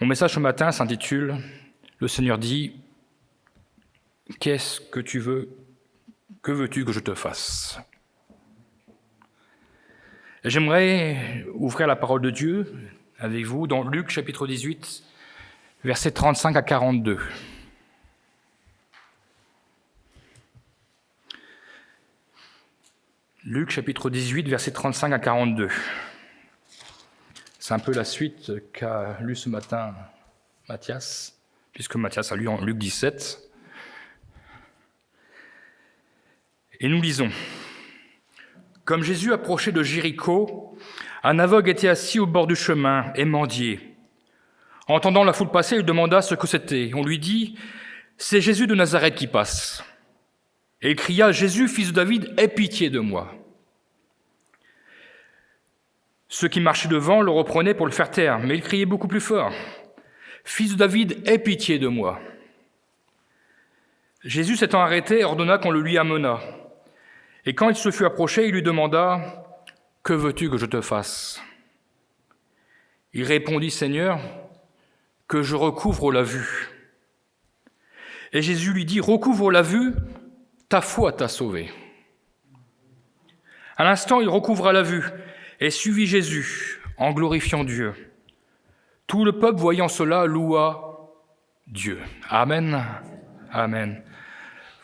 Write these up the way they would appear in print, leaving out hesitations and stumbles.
Mon message ce matin s'intitule « Le Seigneur dit, qu'est-ce que tu veux, que veux-tu que je te fasse ?» J'aimerais ouvrir la parole de Dieu avec vous dans Luc chapitre 18, versets 35 à 42. Luc chapitre 18, versets 35 à 42. C'est un peu la suite qu'a lu ce matin Mathias, puisque Mathias a lu en Luc 17. Et nous lisons. Comme Jésus approchait de Jéricho, un aveugle était assis au bord du chemin et mendiait. Entendant la foule passer, il demanda ce que c'était. On lui dit « C'est Jésus de Nazareth qui passe. » Et il cria « Jésus, fils de David, aie pitié de moi. » Ceux qui marchaient devant le reprenaient pour le faire taire, mais il criait beaucoup plus fort « Fils de David, aie pitié de moi. » Jésus s'étant arrêté, ordonna qu'on le lui amenât. Et quand il se fut approché, il lui demanda « Que veux-tu que je te fasse ?» Il répondit « Seigneur, que je recouvre la vue. » Et Jésus lui dit « Recouvre la vue, ta foi t'a sauvé. » À l'instant, il recouvra la vue et suivit Jésus en glorifiant Dieu. Tout le peuple, voyant cela, loua Dieu. Amen. Amen.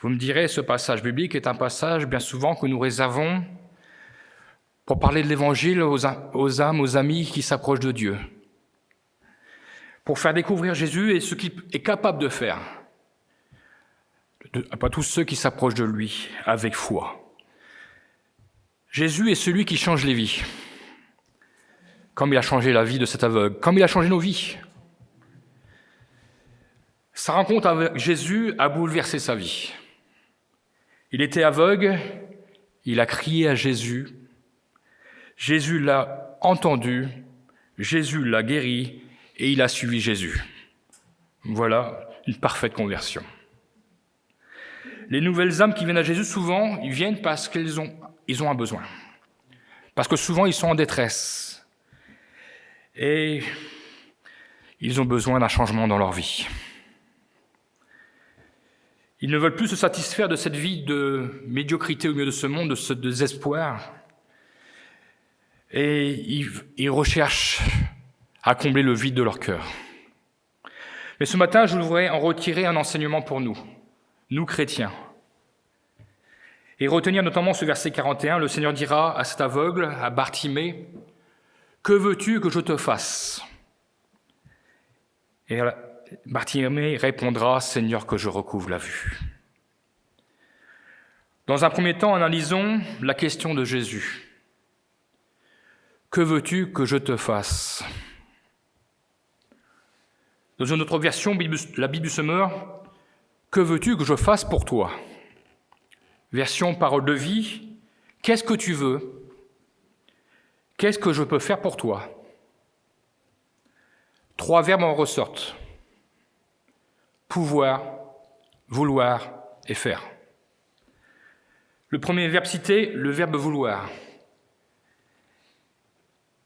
Vous me direz, ce passage biblique est un passage bien souvent que nous réservons pour parler de l'Évangile aux âmes, aux amis qui s'approchent de Dieu, pour faire découvrir Jésus et ce qu'il est capable de faire, pas tous ceux qui s'approchent de lui avec foi. Jésus est celui qui change les vies, comme il a changé la vie de cet aveugle, comme il a changé nos vies. Sa rencontre avec Jésus a bouleversé sa vie. Il était aveugle, il a crié à Jésus. Jésus l'a entendu, Jésus l'a guéri et il a suivi Jésus. Voilà une parfaite conversion. Les nouvelles âmes qui viennent à Jésus, souvent, ils viennent parce qu'ils ont un besoin. Parce que souvent, ils sont en détresse. Et ils ont besoin d'un changement dans leur vie. Ils ne veulent plus se satisfaire de cette vie de médiocrité au milieu de ce monde, de ce désespoir. Et ils recherchent à combler le vide de leur cœur. Mais ce matin, je voudrais en retirer un enseignement pour nous chrétiens. Et retenir notamment ce verset 41, le Seigneur dira à cet aveugle, à Bartimée, « Que veux-tu que je te fasse ?» Et Bartimée répondra « Seigneur, que je recouvre la vue. » Dans un premier temps, analysons la question de Jésus. « Que veux-tu que je te fasse ?» Dans une autre version, la Bible du Semeur, « Que veux-tu que je fasse pour toi ?» Version parole de vie, « Qu'est-ce que tu veux ? Qu'est-ce que je peux faire pour toi ?» 3 verbes en ressortent. Pouvoir, vouloir et faire. Le premier verbe cité, le verbe vouloir.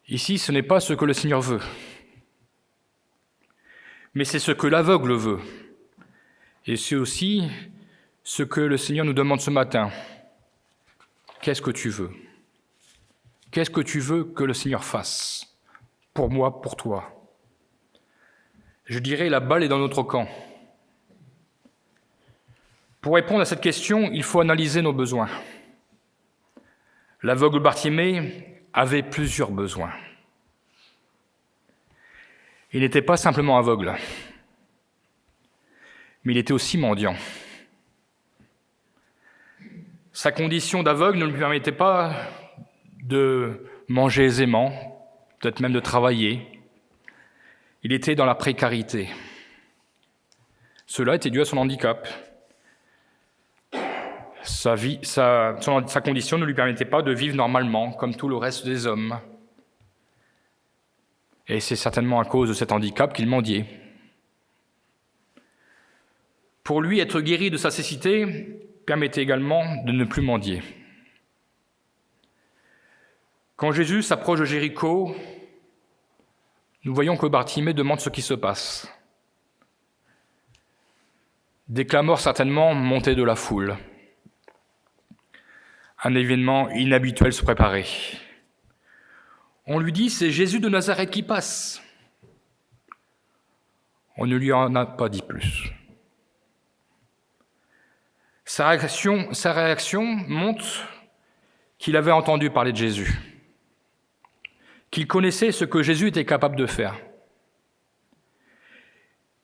Ici, ce n'est pas ce que le Seigneur veut, mais c'est ce que l'aveugle veut. Et c'est aussi ce que le Seigneur nous demande ce matin. Qu'est-ce que tu veux ? Qu'est-ce que tu veux que le Seigneur fasse ? Pour moi, pour toi. Je dirais, la balle est dans notre camp. Pour répondre à cette question, il faut analyser nos besoins. L'aveugle Bartimée avait plusieurs besoins. Il n'était pas simplement aveugle, mais il était aussi mendiant. Sa condition d'aveugle ne lui permettait pas de manger aisément, peut-être même de travailler. Il était dans la précarité. Cela était dû à son handicap. Sa condition ne lui permettait pas de vivre normalement, comme tout le reste des hommes. Et c'est certainement à cause de cet handicap qu'il mendiait. Pour lui, être guéri de sa cécité permettait également de ne plus mendier. Quand Jésus s'approche de Jéricho, nous voyons que Bartimée demande ce qui se passe. Des clameurs certainement montées de la foule. Un événement inhabituel se préparait. On lui dit, c'est Jésus de Nazareth qui passe. On ne lui en a pas dit plus. Sa réaction montre qu'il avait entendu parler de Jésus, qu'il connaissait ce que Jésus était capable de faire.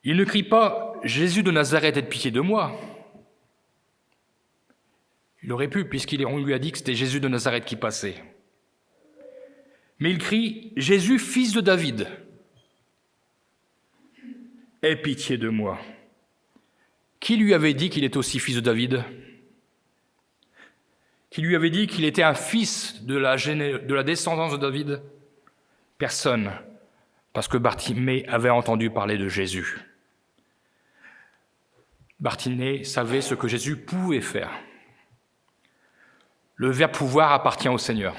Il ne crie pas « Jésus de Nazareth, aie pitié de moi ». Il aurait pu, puisqu'on lui a dit que c'était Jésus de Nazareth qui passait. Mais il crie « Jésus, fils de David, aie pitié de moi ». Qui lui avait dit qu'il était aussi fils de David ? Qui lui avait dit qu'il était un fils de la descendance de David ? Personne, parce que Bartimée avait entendu parler de Jésus. Bartimée savait ce que Jésus pouvait faire. Le verbe pouvoir appartient au Seigneur.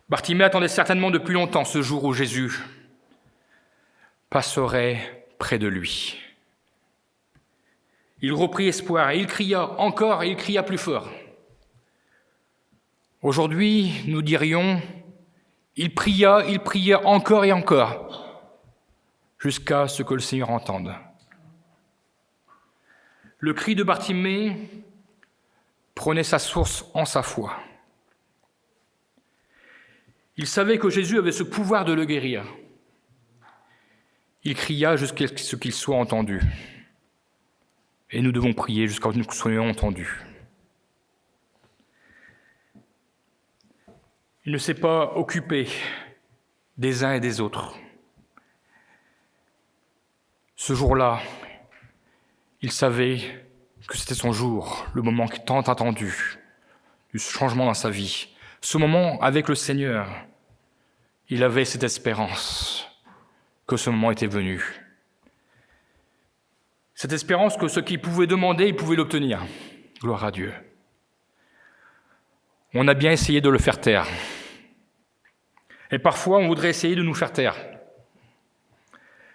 Bartimée attendait certainement depuis longtemps ce jour où Jésus passerait près de lui. Il reprit espoir et il cria encore et il cria plus fort. Aujourd'hui, nous dirions, il pria encore et encore, jusqu'à ce que le Seigneur entende. Le cri de Bartimée prenait sa source en sa foi. Il savait que Jésus avait ce pouvoir de le guérir. Il cria jusqu'à ce qu'il soit entendu. Et nous devons prier jusqu'à ce que nous soyons entendus. Il ne s'est pas occupé des uns et des autres. Ce jour-là, il savait que c'était son jour, le moment tant attendu, du changement dans sa vie. Ce moment avec le Seigneur, il avait cette espérance que ce moment était venu. Cette espérance que ce qu'il pouvait demander, il pouvait l'obtenir. Gloire à Dieu. On a bien essayé de le faire taire. Et parfois, on voudrait essayer de nous faire taire.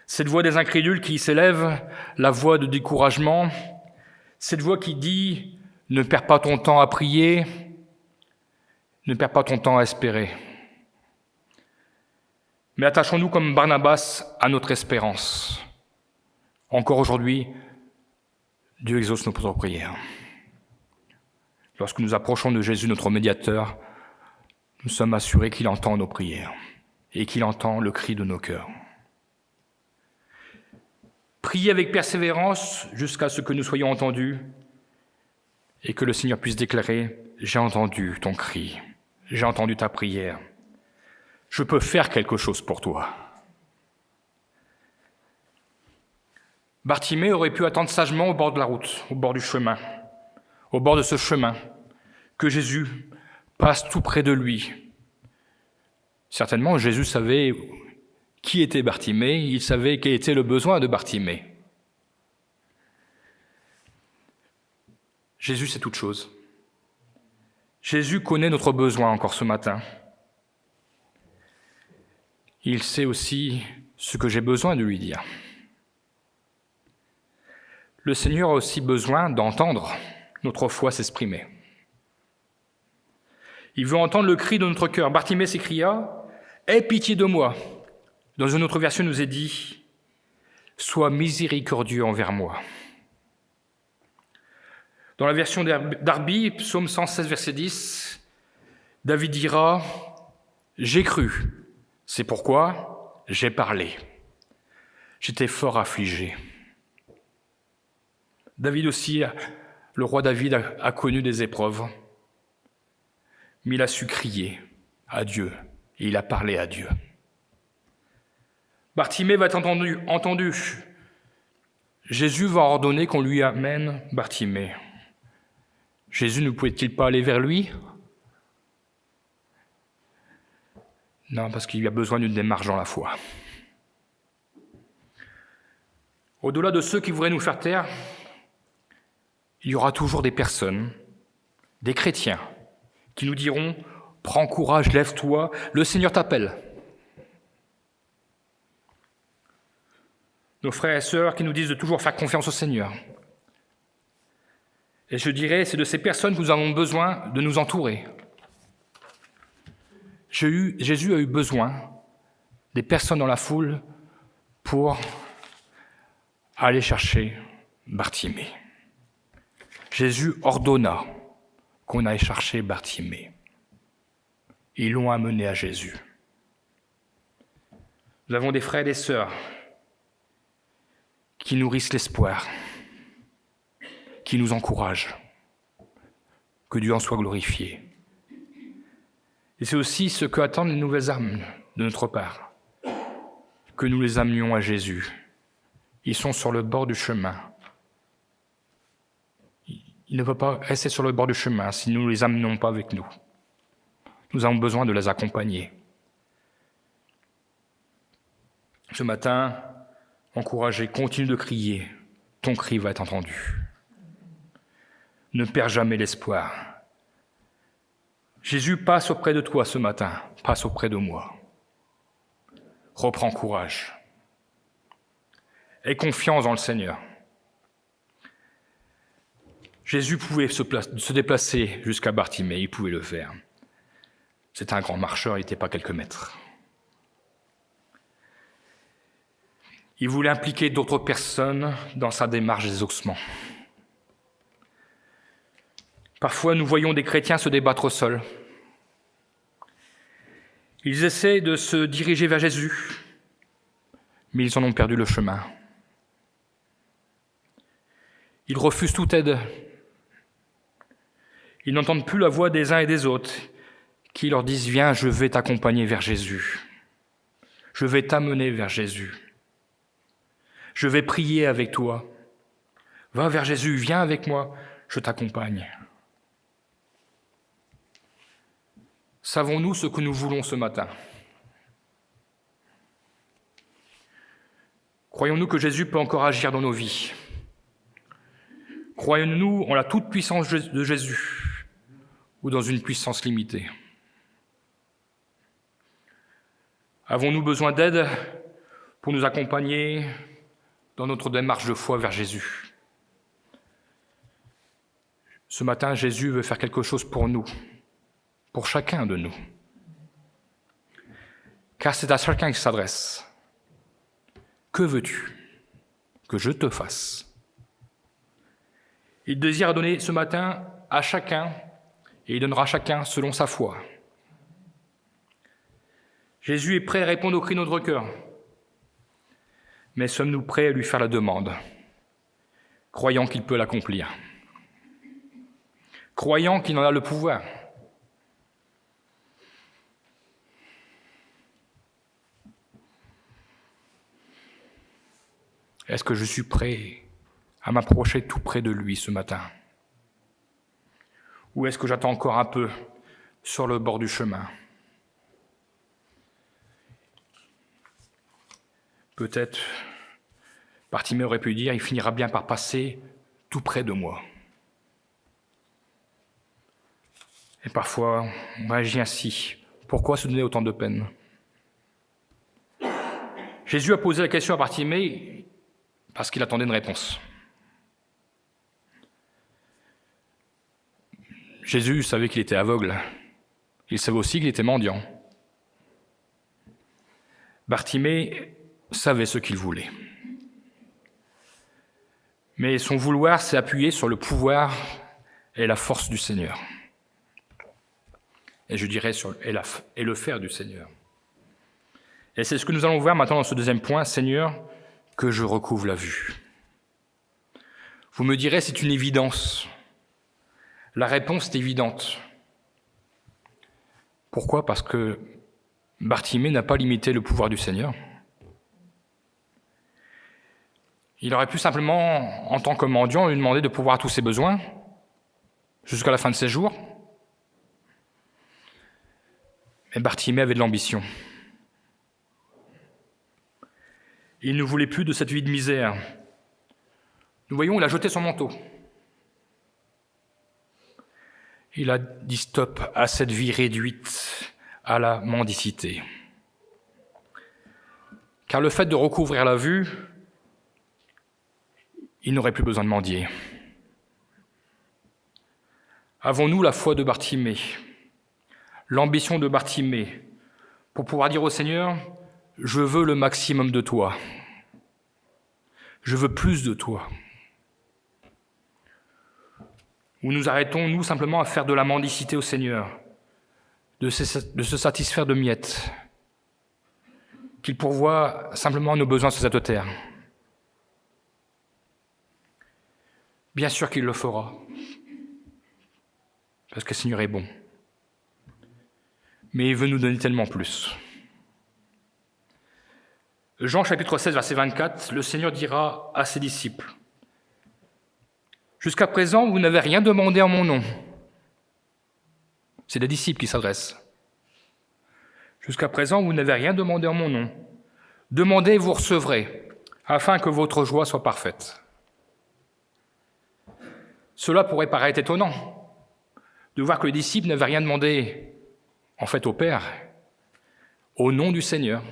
Cette voix des incrédules qui s'élève, la voix de découragement, cette voix qui dit « Ne perds pas ton temps à prier, ne perds pas ton temps à espérer ». Mais attachons-nous comme Barnabas à notre espérance. Encore aujourd'hui, Dieu exauce nos prières. Lorsque nous approchons de Jésus, notre médiateur, nous sommes assurés qu'il entend nos prières et qu'il entend le cri de nos cœurs. Priez avec persévérance jusqu'à ce que nous soyons entendus et que le Seigneur puisse déclarer « J'ai entendu ton cri, j'ai entendu ta prière, je peux faire quelque chose pour toi ». Bartimée aurait pu attendre sagement au bord de la route, au bord du chemin, au bord de ce chemin, que Jésus passe tout près de lui. Certainement, Jésus savait qui était Bartimée, il savait quel était le besoin de Bartimée. Jésus sait toute chose. Jésus connaît notre besoin encore ce matin. Il sait aussi ce que j'ai besoin de lui dire. Le Seigneur a aussi besoin d'entendre notre foi s'exprimer. Il veut entendre le cri de notre cœur. Bartimée s'écria « Aie pitié de moi !» Dans une autre version, il nous est dit « Sois miséricordieux envers moi ». Dans la version d'Arby, psaume 116, verset 10, David dira « J'ai cru, c'est pourquoi j'ai parlé. J'étais fort affligé. » David aussi, le roi David, a connu des épreuves, mais il a su crier à Dieu et il a parlé à Dieu. Bartimée va être entendu. Jésus va ordonner qu'on lui amène Bartimée. Jésus ne pouvait-il pas aller vers lui ? Non, parce qu'il a besoin d'une démarche dans la foi. Au-delà de ceux qui voudraient nous faire taire, il y aura toujours des personnes, des chrétiens, qui nous diront « Prends courage, lève-toi, le Seigneur t'appelle. Nos frères et sœurs qui nous disent de toujours faire confiance au Seigneur. Et je dirais, c'est de ces personnes que nous avons besoin de nous entourer. Jésus a eu besoin des personnes dans la foule pour aller chercher Bartimée. Jésus ordonna qu'on aille chercher Bartimée. Ils l'ont amené à Jésus. Nous avons des frères et des sœurs qui nourrissent l'espoir, qui nous encouragent. Que Dieu en soit glorifié. Et c'est aussi ce qu'attendent les nouvelles âmes de notre part, que nous les amenions à Jésus. Ils sont sur le bord du chemin. Ils ne peuvent pas rester sur le bord du chemin si nous ne les amenons pas avec nous. Nous avons besoin de les accompagner. Ce matin, encouragez, continue de crier. Ton cri va être entendu. Ne perds jamais l'espoir. Jésus passe auprès de toi ce matin, passe auprès de moi. Reprends courage. Aie confiance dans le Seigneur. Jésus pouvait se déplacer jusqu'à Bartimée, il pouvait le faire. C'était un grand marcheur, il n'était pas quelques mètres. Il voulait impliquer d'autres personnes dans sa démarche d'exaucement. Parfois, nous voyons des chrétiens se débattre seuls. Ils essaient de se diriger vers Jésus, mais ils en ont perdu le chemin. Ils refusent toute aide. Ils n'entendent plus la voix des uns et des autres qui leur disent « Viens, je vais t'accompagner vers Jésus. Je vais t'amener vers Jésus. Je vais prier avec toi. Va vers Jésus, viens avec moi, je t'accompagne. » Savons-nous ce que nous voulons ce matin? Croyons-nous que Jésus peut encore agir dans nos vies? Croyons-nous en la toute-puissance de Jésus ou dans une puissance limitée? Avons-nous besoin d'aide pour nous accompagner dans notre démarche de foi vers Jésus? Ce matin, Jésus veut faire quelque chose pour nous, pour chacun de nous. Car c'est à chacun qu'il s'adresse. Que veux-tu que je te fasse? Il désire donner ce matin à chacun, et il donnera à chacun selon sa foi. Jésus est prêt à répondre aux cris de notre cœur. Mais sommes-nous prêts à lui faire la demande, croyant qu'il peut l'accomplir, croyant qu'il en a le pouvoir? Est-ce que je suis prêt à m'approcher tout près de lui ce matin? Ou est-ce que j'attends encore un peu sur le bord du chemin? Peut-être, Bartimée aurait pu dire, il finira bien par passer tout près de moi. Et parfois, on réagit ainsi. Pourquoi se donner autant de peine? Jésus a posé la question à Bartimée parce qu'il attendait une réponse. Jésus savait qu'il était aveugle. Il savait aussi qu'il était mendiant. Bartimée savait ce qu'il voulait. Mais son vouloir s'est appuyé sur le pouvoir et la force du Seigneur. Et je dirais et le faire du Seigneur. Et c'est ce que nous allons voir maintenant dans ce deuxième point. Seigneur, que je recouvre la vue. Vous me direz, c'est une évidence. La réponse est évidente. Pourquoi? Parce que Bartimée n'a pas limité le pouvoir du Seigneur. Il aurait pu simplement, en tant que mendiant, lui demander de pourvoir tous ses besoins jusqu'à la fin de ses jours. Mais Bartimée avait de l'ambition. Il ne voulait plus de cette vie de misère. Nous voyons, il a jeté son manteau. Il a dit stop à cette vie réduite à la mendicité. Car le fait de recouvrir la vue, il n'aurait plus besoin de mendier. Avons-nous la foi de Bartimée, l'ambition de Bartimée, pour pouvoir dire au Seigneur, je veux le maximum de toi, je veux plus de toi? Ou nous arrêtons, nous, simplement à faire de la mendicité au Seigneur, de se satisfaire de miettes, qu'il pourvoie simplement à nos besoins sur cette terre? Bien sûr qu'il le fera, parce que le Seigneur est bon. Mais il veut nous donner tellement plus. Jean chapitre 16, verset 24, le Seigneur dira à ses disciples, « Jusqu'à présent, vous n'avez rien demandé en mon nom. » C'est des disciples qui s'adressent. « Jusqu'à présent, vous n'avez rien demandé en mon nom. Demandez et vous recevrez, afin que votre joie soit parfaite. » Cela pourrait paraître étonnant, de voir que les disciples n'avaient rien demandé, en fait, au Père, au nom du Seigneur.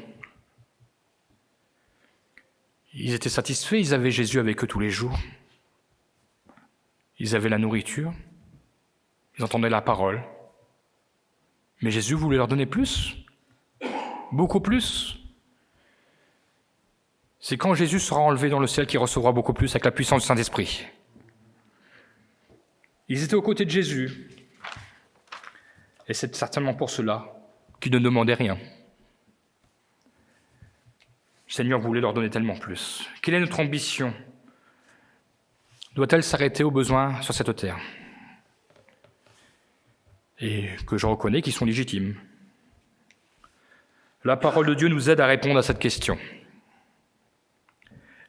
Ils étaient satisfaits, ils avaient Jésus avec eux tous les jours. Ils avaient la nourriture, ils entendaient la parole. Mais Jésus voulait leur donner plus, beaucoup plus. C'est quand Jésus sera enlevé dans le ciel qu'il recevra beaucoup plus avec la puissance du Saint-Esprit. Ils étaient aux côtés de Jésus. Et c'est certainement pour cela qu'ils ne demandaient rien. Le Seigneur voulait leur donner tellement plus. Quelle est notre ambition? Doit-elle s'arrêter aux besoins sur cette terre? Et que je reconnais qu'ils sont légitimes. La parole de Dieu nous aide à répondre à cette question.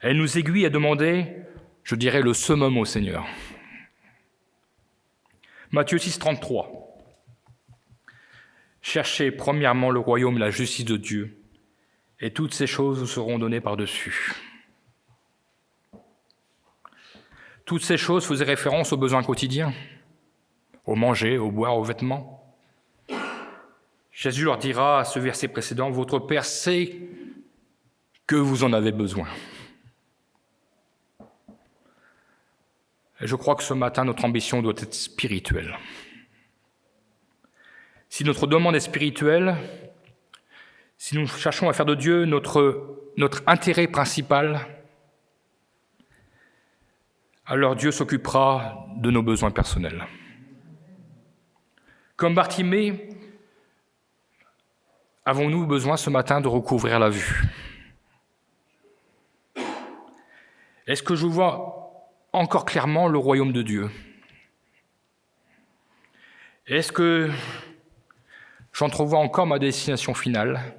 Elle nous aiguille à demander, je dirais, le summum au Seigneur. Matthieu 6, 33. Cherchez premièrement le royaume et la justice de Dieu, et toutes ces choses vous seront données par-dessus. Toutes ces choses faisaient référence aux besoins quotidiens, au manger, au boire, aux vêtements. Jésus leur dira à ce verset précédent, « Votre Père sait que vous en avez besoin. » Et je crois que ce matin, notre ambition doit être spirituelle. Si notre demande est spirituelle, si nous cherchons à faire de Dieu notre intérêt principal, alors Dieu s'occupera de nos besoins personnels. Comme Bartimée, avons-nous besoin ce matin de recouvrir la vue? Est-ce que je vois encore clairement le royaume de Dieu? Est-ce que j'entrevois encore ma destination finale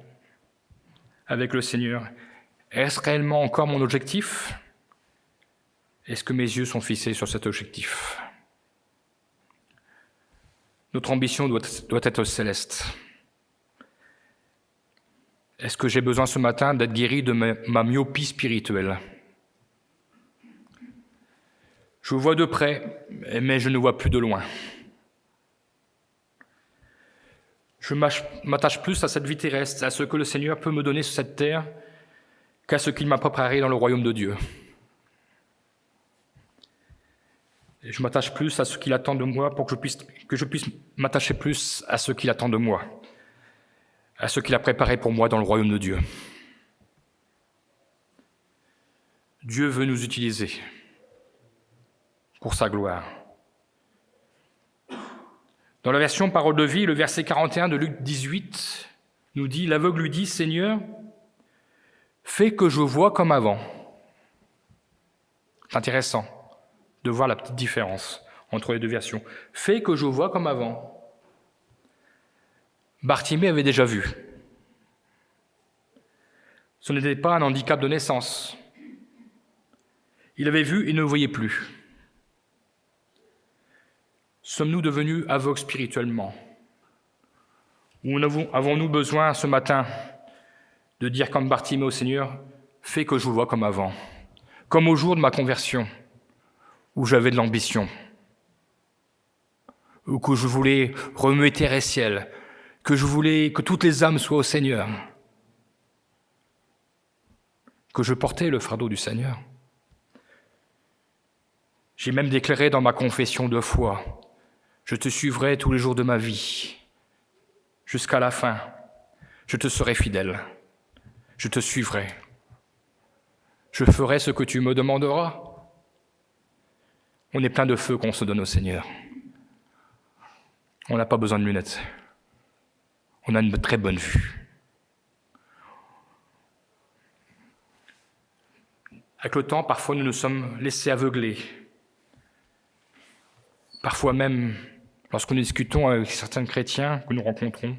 avec le Seigneur? Est-ce réellement encore mon objectif? Est-ce que mes yeux sont fixés sur cet objectif? Notre ambition doit être céleste. Est-ce que j'ai besoin ce matin d'être guéri de ma myopie spirituelle? Je vois de près, mais je ne vois plus de loin. Je m'attache plus à cette vie terrestre, à ce que le Seigneur peut me donner sur cette terre, qu'à ce qu'il m'a préparé dans le royaume de Dieu. Et je m'attache plus à ce qu'il attend de moi pour que je puisse m'attacher plus à ce qu'il attend de moi, à ce qu'il a préparé pour moi dans le royaume de Dieu. Dieu veut nous utiliser pour sa gloire. Dans la version Parole de vie, le verset 41 de Luc 18 nous dit « L'aveugle lui dit, Seigneur, fais que je voie comme avant. » C'est intéressant de voir la petite différence entre les deux versions. « Fais que je voie comme avant. » Bartimée avait déjà vu. Ce n'était pas un handicap de naissance. Il avait vu et ne voyait plus. Sommes-nous devenus aveugles spirituellement? Ou avons-nous besoin ce matin de dire comme Bartimée au Seigneur, fais que je vois comme avant, comme au jour de ma conversion, où j'avais de l'ambition. ou que je voulais remuer terre et ciel, que je voulais que toutes les âmes soient au Seigneur, que je portais le fardeau du Seigneur. J'ai même déclaré dans ma confession de foi, je te suivrai tous les jours de ma vie, jusqu'à la fin, je te serai fidèle, je te suivrai, je ferai ce que tu me demanderas. On est plein de feu qu'on se donne au Seigneur. On n'a pas besoin de lunettes. On a une très bonne vue. Avec le temps, parfois nous nous sommes laissés aveugler. Parfois même, lorsque nous discutons avec certains chrétiens que nous rencontrons,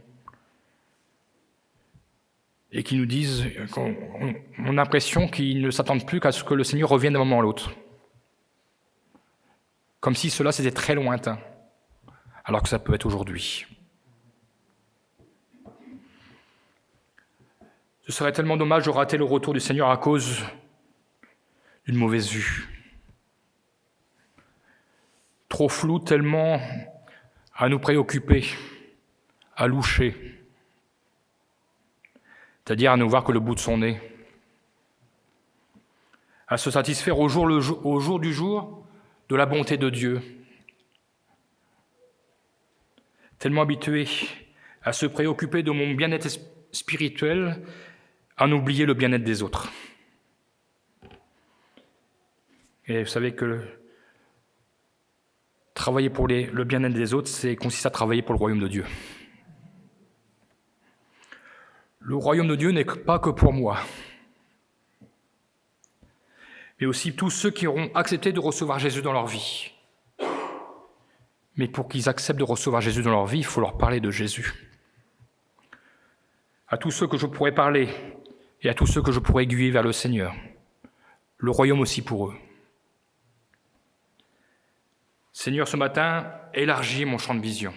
et qui nous disent qu'on a l'impression qu'ils ne s'attendent plus qu'à ce que le Seigneur revienne d'un moment à l'autre. Comme si cela c'était très lointain, alors que ça peut être aujourd'hui. Ce serait tellement dommage de rater le retour du Seigneur à cause d'une mauvaise vue. Trop flou, tellement à nous préoccuper, à loucher, c'est-à-dire à ne voir que le bout de son nez, à se satisfaire au jour du jour de la bonté de Dieu, tellement habitué à se préoccuper de mon bien-être spirituel, à en oublier le bien-être des autres. Et vous savez que travailler pour le bien-être des autres, c'est consiste à travailler pour le royaume de Dieu. Le royaume de Dieu n'est pas que pour moi, mais aussi tous ceux qui auront accepté de recevoir Jésus dans leur vie. Mais pour qu'ils acceptent de recevoir Jésus dans leur vie, il faut leur parler de Jésus. À tous ceux que je pourrais parler et à tous ceux que je pourrais aiguiller vers le Seigneur. Le royaume aussi pour eux. Seigneur, ce matin, élargis mon champ de vision.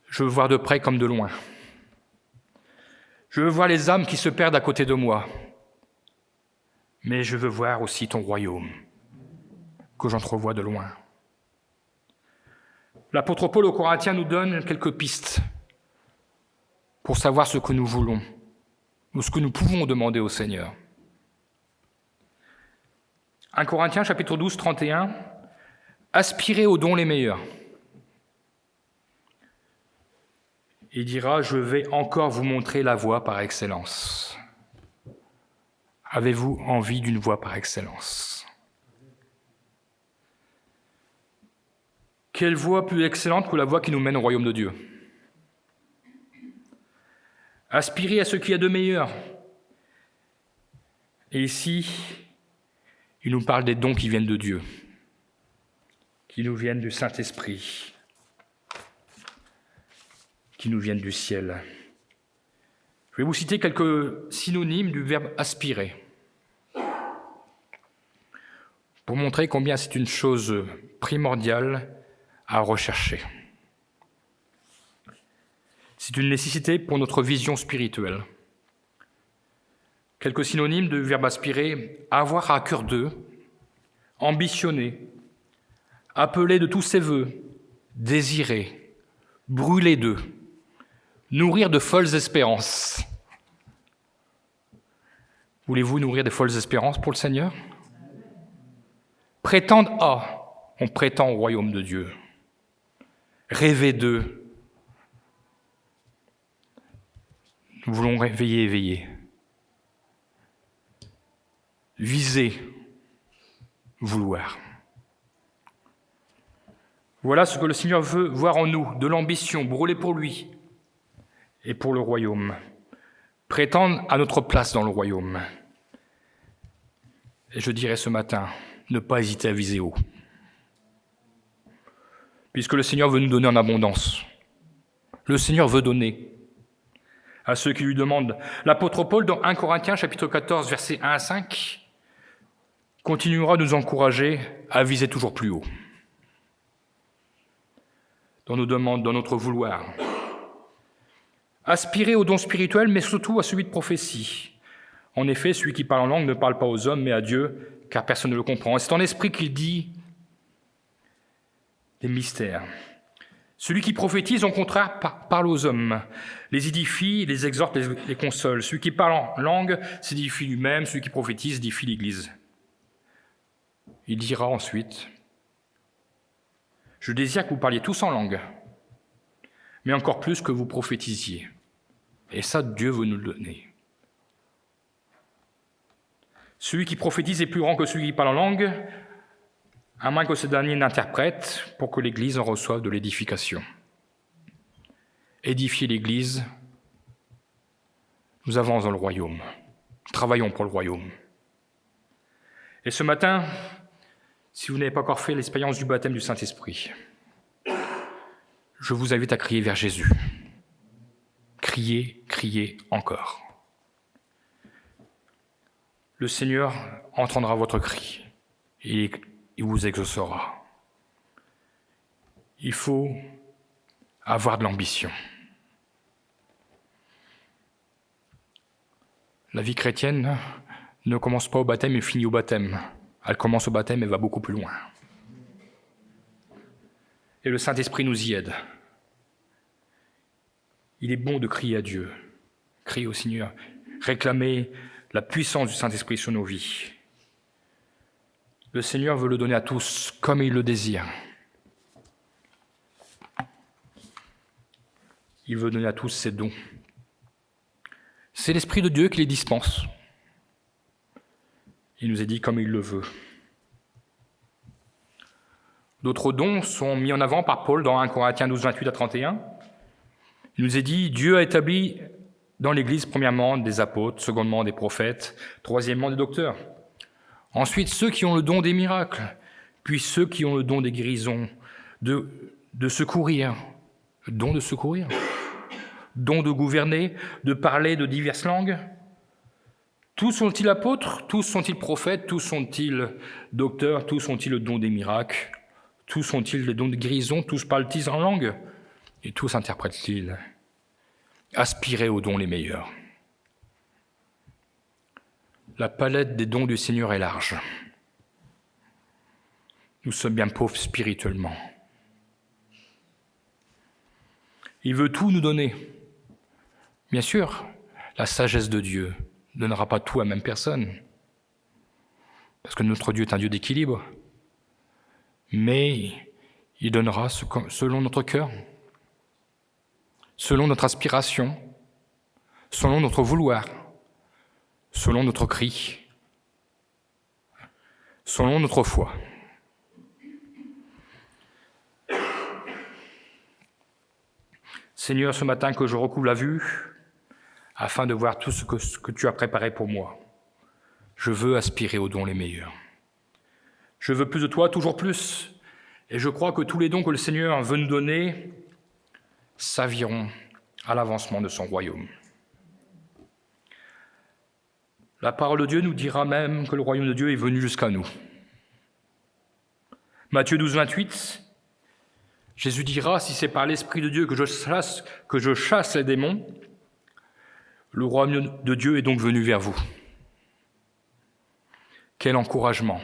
Je veux voir de près comme de loin. Je veux voir les âmes qui se perdent à côté de moi. Mais je veux voir aussi ton royaume, que j'entrevois de loin. L'apôtre Paul aux Corinthiens nous donne quelques pistes pour savoir ce que nous voulons, ou ce que nous pouvons demander au Seigneur. 1 Corinthiens, chapitre 12, 31, « Aspirez aux dons les meilleurs. » Il dira « Je vais encore vous montrer la voie par excellence. » Avez-vous envie d'une voie par excellence? Quelle voie plus excellente que la voie qui nous mène au royaume de Dieu? Aspirez à ce qu'il y a de meilleur. Et ici, il nous parle des dons qui viennent de Dieu, qui nous viennent du Saint-Esprit, qui nous viennent du ciel. Je vais vous citer quelques synonymes du verbe « aspirer » pour montrer combien c'est une chose primordiale à rechercher. C'est une nécessité pour notre vision spirituelle. Quelques synonymes du verbe « aspirer », avoir à cœur d'eux, ambitionner, appeler de tous ses vœux, désirer, brûler d'eux, nourrir de folles espérances. Voulez-vous nourrir de folles espérances pour le Seigneur? Prétendre à, on prétend au royaume de Dieu. Rêver d'eux. Nous voulons veiller, éveiller. Viser, vouloir. Voilà ce que le Seigneur veut voir en nous, de l'ambition, brûler pour lui et pour le royaume. Prétendre à notre place dans le royaume. Et je dirais ce matin, ne pas hésiter à viser haut. Puisque le Seigneur veut nous donner en abondance. Le Seigneur veut donner à ceux qui lui demandent. L'apôtre Paul, dans 1 Corinthiens, chapitre 14, versets 1 à 5, continuera de nous encourager à viser toujours plus haut. Dans nos demandes, dans notre vouloir. Aspirer aux dons spirituels, mais surtout à celui de prophétie. En effet, celui qui parle en langue ne parle pas aux hommes, mais à Dieu, car personne ne le comprend. Et c'est en esprit qu'il dit des mystères. Celui qui prophétise, au contraire, parle aux hommes, les édifie, les exhorte, les console. Celui qui parle en langue s'édifie lui-même, celui qui prophétise édifie l'Église. Il dira ensuite, « Je désire que vous parliez tous en langue, mais encore plus que vous prophétisiez. » Et ça, Dieu veut nous le donner. Celui qui prophétise est plus grand que celui qui parle en langue, à moins que ce dernier n'interprète, pour que l'Église en reçoive de l'édification. Édifier l'Église, nous avons dans le royaume. Travaillons pour le royaume. Et ce matin, si vous n'avez pas encore fait l'expérience du baptême du Saint-Esprit, je vous invite à crier vers Jésus. Criez, criez encore. Le Seigneur entendra votre cri et il vous exaucera. Il faut avoir de l'ambition. La vie chrétienne ne commence pas au baptême et finit au baptême. Elle commence au baptême et va beaucoup plus loin. Et le Saint-Esprit nous y aide. Il est bon de crier à Dieu, crier au Seigneur, réclamer la puissance du Saint-Esprit sur nos vies. Le Seigneur veut le donner à tous comme il le désire. Il veut donner à tous ses dons. C'est l'Esprit de Dieu qui les dispense. Il nous est dit comme il le veut. D'autres dons sont mis en avant par Paul dans 1 Corinthiens 12, 28 à 31. Il nous est dit, Dieu a établi dans l'Église, premièrement, des apôtres, secondement, des prophètes, troisièmement, des docteurs. Ensuite, ceux qui ont le don des miracles, puis ceux qui ont le don des guérisons, de secourir, don de secourir, don de gouverner, de parler de diverses langues. Tous sont-ils apôtres? Tous sont-ils prophètes? Tous sont-ils docteurs? Tous ont-ils le don des miracles? Tous sont-ils le don de guérison? Tous parlent-ils en langue? Et tous interprètent-ils? Aspirez aux dons les meilleurs. La palette des dons du Seigneur est large. Nous sommes bien pauvres spirituellement. Il veut tout nous donner. Bien sûr, la sagesse de Dieu ne donnera pas tout à la même personne, parce que notre Dieu est un Dieu d'équilibre, mais il donnera selon notre cœur, selon notre aspiration, selon notre vouloir, selon notre cri, selon notre foi. Seigneur, ce matin que je recouvre la vue, afin de voir tout ce que tu as préparé pour moi. Je veux aspirer aux dons les meilleurs. Je veux plus de toi, toujours plus. Et je crois que tous les dons que le Seigneur veut nous donner serviront à l'avancement de son royaume. La parole de Dieu nous dira même que le royaume de Dieu est venu jusqu'à nous. Matthieu 12, 28, Jésus dira, si c'est par l'Esprit de Dieu que je chasse les démons, le royaume de Dieu est donc venu vers vous. Quel encouragement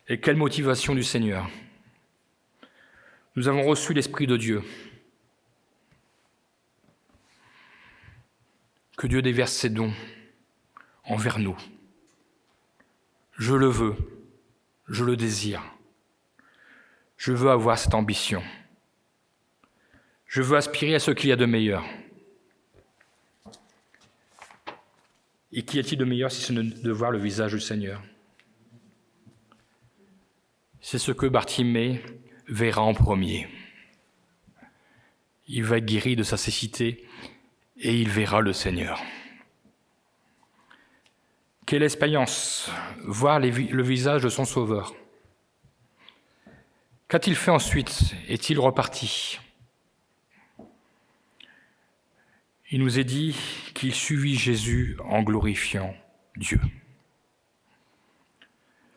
et quelle motivation du Seigneur. Nous avons reçu l'Esprit de Dieu. Que Dieu déverse ses dons envers nous. Je le veux, je le désire. Je veux avoir cette ambition. Je veux aspirer à ce qu'il y a de meilleur. Et qu'y a-t-il de meilleur si ce n'est de voir le visage du Seigneur? C'est ce que Bartimée verra en premier. Il va être guéri de sa cécité et il verra le Seigneur. Quelle expérience, voir le visage de son Sauveur. Qu'a-t-il fait ensuite? Est-il reparti? Il nous est dit qu'il suivit Jésus en glorifiant Dieu.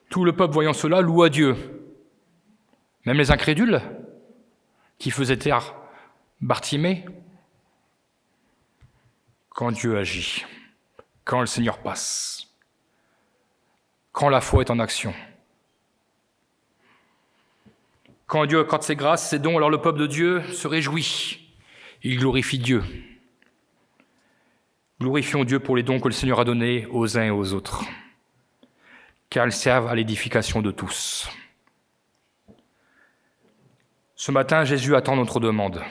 Tout le peuple voyant cela loua Dieu. Même les incrédules qui faisaient taire Bartimée. Quand Dieu agit, quand le Seigneur passe, quand la foi est en action. Quand Dieu accorde ses grâces, ses dons, alors le peuple de Dieu se réjouit. Il glorifie Dieu. Glorifions Dieu pour les dons que le Seigneur a donnés aux uns et aux autres, car ils servent à l'édification de tous. Ce matin, Jésus attend notre demande.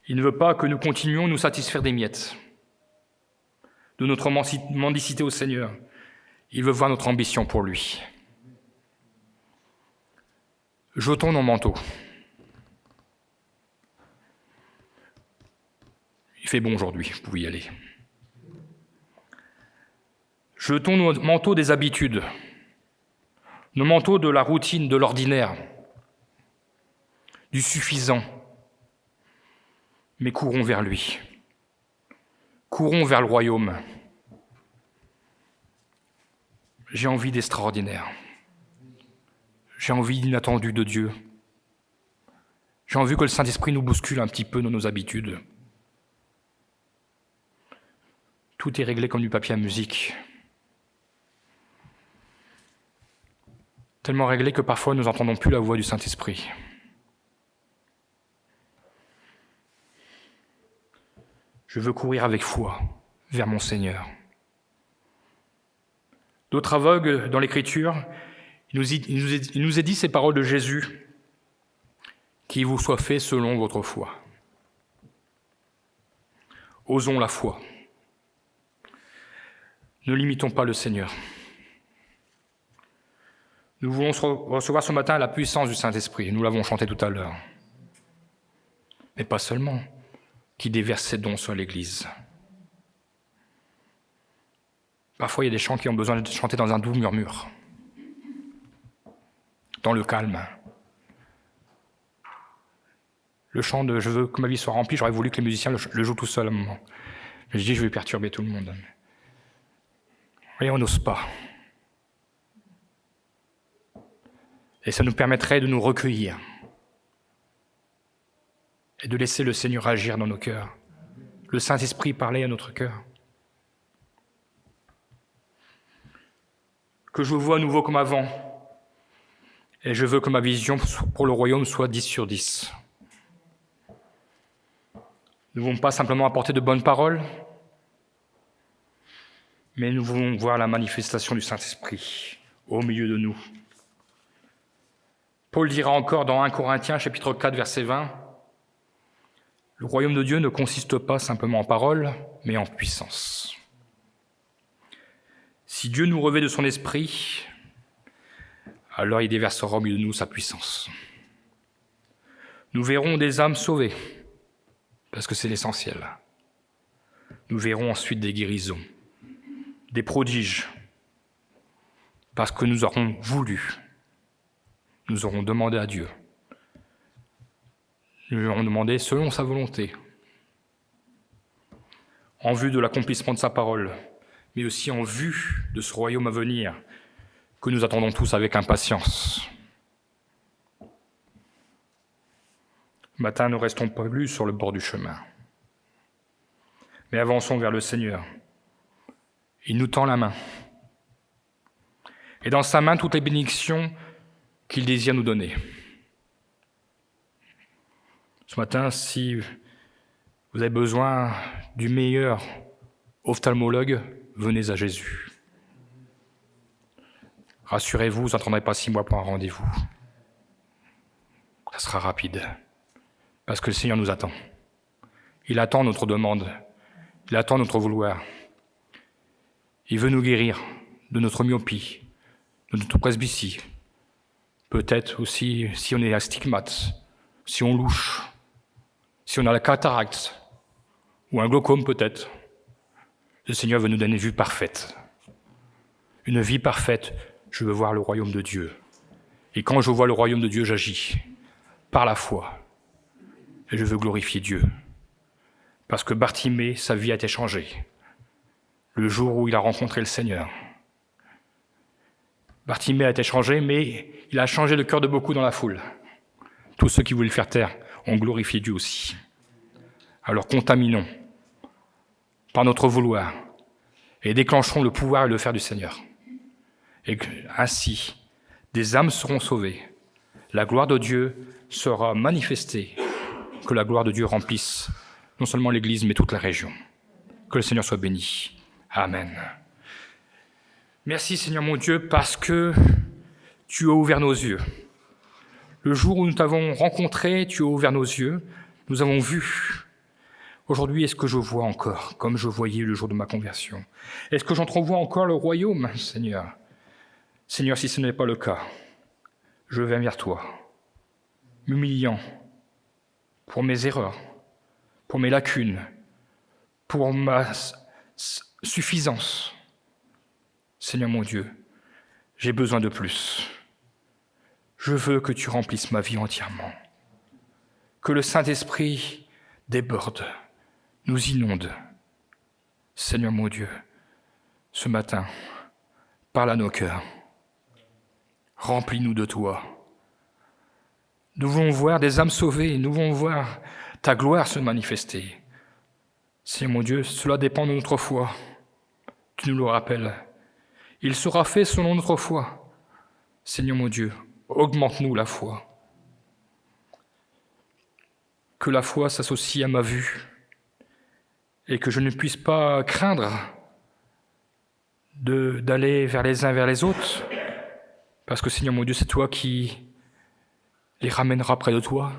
Il ne veut pas que nous continuions à nous satisfaire des miettes, de notre mendicité au Seigneur. Il veut voir notre ambition pour lui. Jetons nos manteaux. Il fait bon aujourd'hui, vous pouvez y aller. Jetons nos manteaux des habitudes, nos manteaux de la routine, de l'ordinaire, du suffisant, mais courons vers lui. Courons vers le royaume. J'ai envie d'extraordinaire. J'ai envie d'inattendu de Dieu. J'ai envie que le Saint-Esprit nous bouscule un petit peu dans nos habitudes. Tout est réglé comme du papier à musique. Tellement réglé que parfois nous n'entendons plus la voix du Saint-Esprit. Je veux courir avec foi vers mon Seigneur. D'autres aveugles dans l'Écriture, il nous est dit ces paroles de Jésus, qu'il vous soit fait selon votre foi. Osons la foi. Ne limitons pas le Seigneur. Nous voulons recevoir ce matin la puissance du Saint-Esprit. Nous l'avons chanté tout à l'heure. Mais pas seulement, qui déverse ses dons sur l'Église. Parfois, il y a des chants qui ont besoin de chanter dans un doux murmure, dans le calme. Le chant de « Je veux que ma vie soit remplie », j'aurais voulu que les musiciens le jouent tout seuls à un moment. Mais je dis « Je vais perturber tout le monde ». Et on n'ose pas. Et ça nous permettrait de nous recueillir et de laisser le Seigneur agir dans nos cœurs, le Saint-Esprit parler à notre cœur. Que je vous vois à nouveau comme avant, et je veux que ma vision pour le royaume soit 10 sur 10. Nous ne voulons pas simplement apporter de bonnes paroles, mais nous voulons voir la manifestation du Saint-Esprit au milieu de nous. Paul dira encore dans 1 Corinthiens, chapitre 4, verset 20, « Le royaume de Dieu ne consiste pas simplement en paroles, mais en puissance. » Si Dieu nous revêt de son esprit, alors il déversera au milieu de nous sa puissance. Nous verrons des âmes sauvées, parce que c'est l'essentiel. Nous verrons ensuite des guérisons, des prodiges, parce que nous aurons voulu, nous aurons demandé à Dieu. Nous lui aurons demandé selon sa volonté, en vue de l'accomplissement de sa parole, mais aussi en vue de ce royaume à venir que nous attendons tous avec impatience. Matin, ne restons pas plus sur le bord du chemin, mais avançons vers le Seigneur. Il nous tend la main, et dans sa main, toutes les bénédictions qu'il désire nous donner. Ce matin, si vous avez besoin du meilleur ophtalmologue, venez à Jésus. Rassurez-vous, vous n'attendrez pas 6 mois pour un rendez-vous. Ça sera rapide, parce que le Seigneur nous attend. Il attend notre demande, il attend notre vouloir. Il veut nous guérir de notre myopie, de notre presbytie. Peut-être aussi si on est astigmate, si on louche, si on a la cataracte, ou un glaucome peut-être. Le Seigneur veut nous donner une vue parfaite. Une vie parfaite, je veux voir le royaume de Dieu. Et quand je vois le royaume de Dieu, j'agis par la foi. Et je veux glorifier Dieu. Parce que Bartimée, sa vie a été changée. Le jour où il a rencontré le Seigneur. Bartimée a été changé, mais il a changé le cœur de beaucoup dans la foule. Tous ceux qui voulaient le faire taire ont glorifié Dieu aussi. Alors contaminons par notre vouloir et déclenchons le pouvoir et le faire du Seigneur. Et ainsi, des âmes seront sauvées, la gloire de Dieu sera manifestée, que la gloire de Dieu remplisse non seulement l'Église, mais toute la région. Que le Seigneur soit béni. Amen. Merci Seigneur mon Dieu, parce que tu as ouvert nos yeux. Le jour où nous t'avons rencontré, tu as ouvert nos yeux, nous avons vu. Aujourd'hui, est-ce que je vois encore, comme je voyais le jour de ma conversion? Est-ce que j'entrevois encore le royaume, Seigneur? Seigneur, si ce n'est pas le cas, je viens vers toi, m'humiliant pour mes erreurs, pour mes lacunes, pour ma suffisance. Seigneur mon Dieu, j'ai besoin de plus. Je veux que tu remplisses ma vie entièrement, que le Saint-Esprit déborde, nous inonde. Seigneur mon Dieu, ce matin, parle à nos cœurs. Remplis-nous de toi. Nous voulons voir des âmes sauvées, nous voulons voir ta gloire se manifester. Seigneur mon Dieu, cela dépend de notre foi. Tu nous le rappelles. Il sera fait selon notre foi. Seigneur mon Dieu, augmente-nous la foi. Que la foi s'associe à ma vue et que je ne puisse pas craindre d'aller vers les uns vers les autres, parce que Seigneur mon Dieu, c'est toi qui les ramèneras près de toi.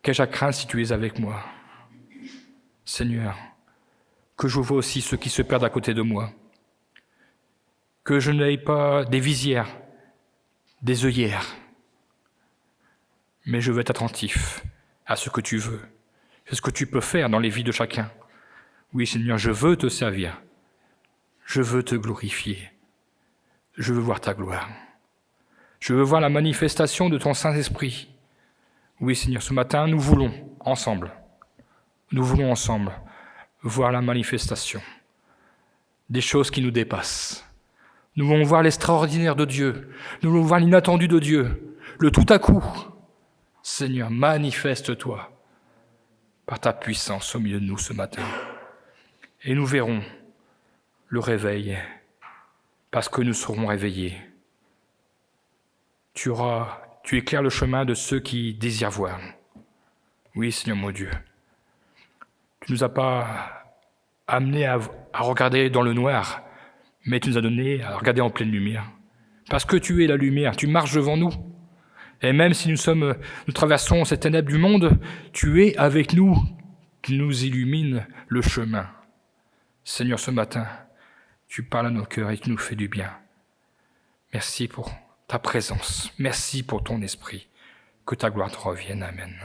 Qu'ai-je à craindre si tu es avec moi? Seigneur, que je vois aussi ceux qui se perdent à côté de moi, que je n'aie pas des visières, des œillères, mais je veux être attentif à ce que tu veux, à ce que tu peux faire dans les vies de chacun. Oui, Seigneur, je veux te servir, je veux te glorifier, je veux voir ta gloire, je veux voir la manifestation de ton Saint-Esprit. Oui, Seigneur, ce matin, nous voulons ensemble voir la manifestation des choses qui nous dépassent. Nous voulons voir l'extraordinaire de Dieu, nous voulons voir l'inattendu de Dieu, le tout à coup. Seigneur, manifeste-toi par ta puissance au milieu de nous ce matin. Et nous verrons le réveil, parce que nous serons réveillés. Tu éclaires le chemin de ceux qui désirent voir. Oui, Seigneur mon Dieu, tu ne nous as pas amenés à regarder dans le noir, mais tu nous as donné à regarder en pleine lumière. Parce que tu es la lumière, tu marches devant nous. Et même si nous traversons ces ténèbres du monde, tu es avec nous, tu nous illumines le chemin. Seigneur, ce matin, tu parles à nos cœurs et tu nous fais du bien. Merci pour ta présence. Merci pour ton esprit. Que ta gloire te revienne. Amen.